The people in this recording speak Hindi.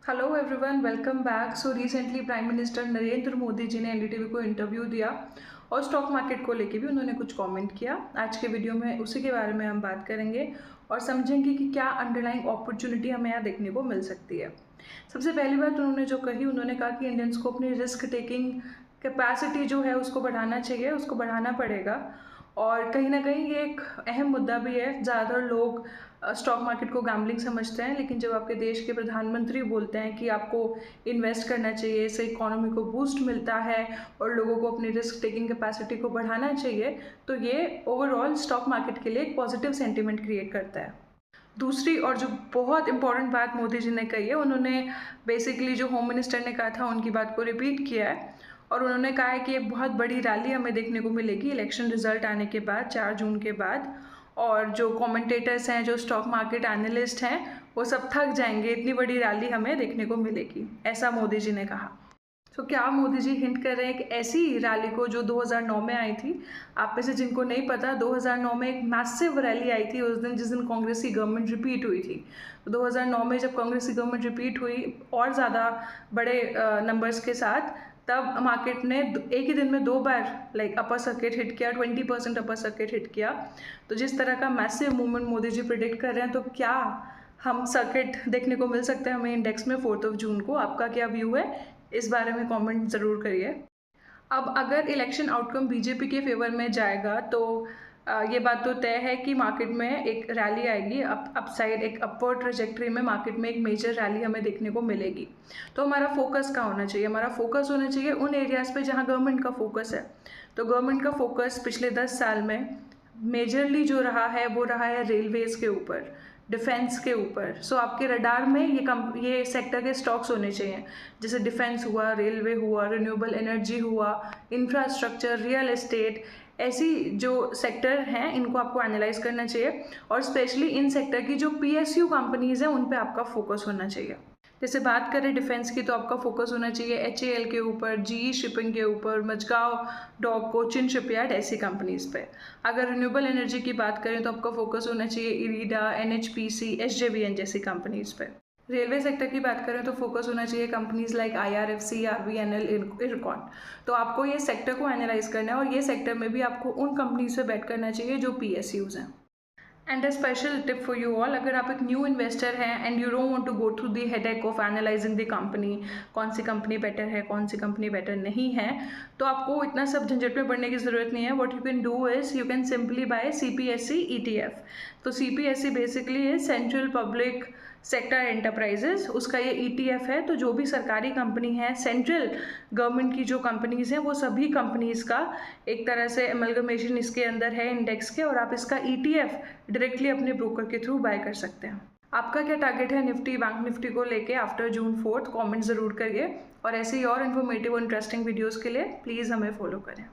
Hello everyone, welcome back. So recently prime minister Narendra Modi ji ने एनडीटीवी को इंटरव्यू दिया और स्टॉक मार्केट को लेके भी उन्होंने कुछ कमेंट किया। आज के वीडियो में उसी के बारे में हम बात करेंगे और समझेंगे कि क्या अंडरलाइंग अपॉर्चुनिटी हमें यहाँ देखने को मिल सकती है। सबसे पहली बात उन्होंने जो कही, उन्होंने कहा कि इंडियंस को अपनी रिस्क टेकिंग कैपेसिटी जो है उसको बढ़ाना चाहिए, उसको बढ़ाना पड़ेगा। और कहीं ना कहीं ये एक अहम मुद्दा भी है। ज़्यादातर लोग स्टॉक मार्केट को गैम्बलिंग समझते हैं, लेकिन जब आपके देश के प्रधानमंत्री बोलते हैं कि आपको इन्वेस्ट करना चाहिए, इससे इकोनॉमी को बूस्ट मिलता है और लोगों को अपनी रिस्क टेकिंग कैपेसिटी को बढ़ाना चाहिए, तो ये ओवरऑल स्टॉक मार्केट के लिए एक पॉजिटिव सेंटिमेंट क्रिएट करता है। दूसरी और जो बहुत इंपॉर्टेंट बात मोदी जी ने कही है, उन्होंने बेसिकली जो होम मिनिस्टर ने कहा था उनकी बात को रिपीट किया है और उन्होंने कहा है कि एक बहुत बड़ी रैली हमें देखने को मिलेगी इलेक्शन रिजल्ट आने के बाद, 4 जून के बाद। और जो कमेंटेटर्स हैं, जो स्टॉक मार्केट एनालिस्ट हैं, वो सब थक जाएंगे, इतनी बड़ी रैली हमें देखने को मिलेगी, ऐसा मोदी जी ने कहा। तो क्या मोदी जी हिंट कर रहे हैं कि ऐसी रैली को जो 2009 में आई थी? आप में से जिनको नहीं पता, 2009 में एक मैसिव रैली आई थी उस दिन, जिस दिन कांग्रेस की गवर्नमेंट रिपीट हुई थी। तो 2009 में जब कांग्रेस की गवर्नमेंट रिपीट हुई और ज़्यादा बड़े नंबर्स के साथ, तब मार्केट ने एक ही दिन में 2 बार अपर सर्किट हिट किया, 20% अपर सर्किट हिट किया। तो जिस तरह का massive movement Modi ji predict कर रहे हैं, तो क्या हम सर्किट देखने को मिल सकते हैं हमें इंडेक्स में 4 जून को? आपका क्या व्यू है इस बारे में? कमेंट ज़रूर करिए। अब अगर इलेक्शन आउटकम बीजेपी के फेवर में जाएगा तो ये बात तो तय है कि मार्केट में एक रैली आएगी, अपसाइड एक अपवर्ड ट्रेजेक्ट्री में मार्केट में एक मेजर रैली हमें देखने को मिलेगी। तो हमारा फोकस कहाँ होना चाहिए? हमारा फोकस होना चाहिए उन एरियाज़ पे जहाँ गवर्नमेंट का फोकस है। तो गवर्नमेंट का फोकस पिछले 10 साल में मेजरली जो रहा है वो रहा है रेलवेज़ के ऊपर, डिफेंस के ऊपर। सो आपके रडार में ये सेक्टर के स्टॉक्स होने चाहिए, जैसे डिफेंस हुआ, रेलवे हुआ, रिन्यूएबल एनर्जी हुआ, इंफ्रास्ट्रक्चर, रियल एस्टेट। ऐसी जो सेक्टर हैं इनको आपको एनालाइज करना चाहिए और स्पेशली इन सेक्टर की जो पीएसयू कंपनीज़ हैं उन पे आपका फोकस होना चाहिए। जैसे बात करें डिफेंस की, तो आपका फोकस होना चाहिए एचएएल के ऊपर, जीई शिपिंग के ऊपर, मजगांव डॉक, कोचिन शिपयार्ड, ऐसी कंपनीज़ पे। अगर रिन्यूएबल एनर्जी की बात करें तो आपका फोकस होना चाहिए इरीडा, एनएचपीसी, एसजेवीएन जैसी कंपनीज़ पे। रेलवे सेक्टर की बात करें तो फोकस होना चाहिए companies like IRFC, RVNL, IRCON. तो आपको ये सेक्टर को एनालाइज करना है और ये सेक्टर में भी आपको उन कंपनीज पे बैट करना चाहिए जो पीएसयूज हैं। And a special tip for you all, अगर आप एक न्यू इन्वेस्टर हैं and you don't want to go through the headache of analysing the company, कौन सी कंपनी बेटर है, कौन सी कंपनी बेटर नहीं है, तो आपको इतना सब झंझट में पड़ने की ज़रूरत नहीं है। What you can do is you can simply buy CPSC ETF. तो सीपीएससी बेसिकली है सेंट्रल पब्लिक सेक्टर एंटरप्राइजेस, उसका ये ईटीएफ है। तो जो भी सरकारी कंपनी है, सेंट्रल गवर्नमेंट की जो कंपनीज़ हैं, वो सभी कंपनीज़ का एक तरह से एमलगमेशन इसके अंदर है इंडेक्स के, और आप इसका ईटीएफ डायरेक्टली अपने ब्रोकर के थ्रू बाय कर सकते हैं। आपका क्या टारगेट है निफ्टी, बैंक निफ्टी को लेके आफ्टर जून 4? कमेंट ज़रूर करिए और ऐसे ही और इन्फॉर्मेटिव और इंटरेस्टिंग वीडियोज़ के लिए प्लीज़ हमें फॉलो करें।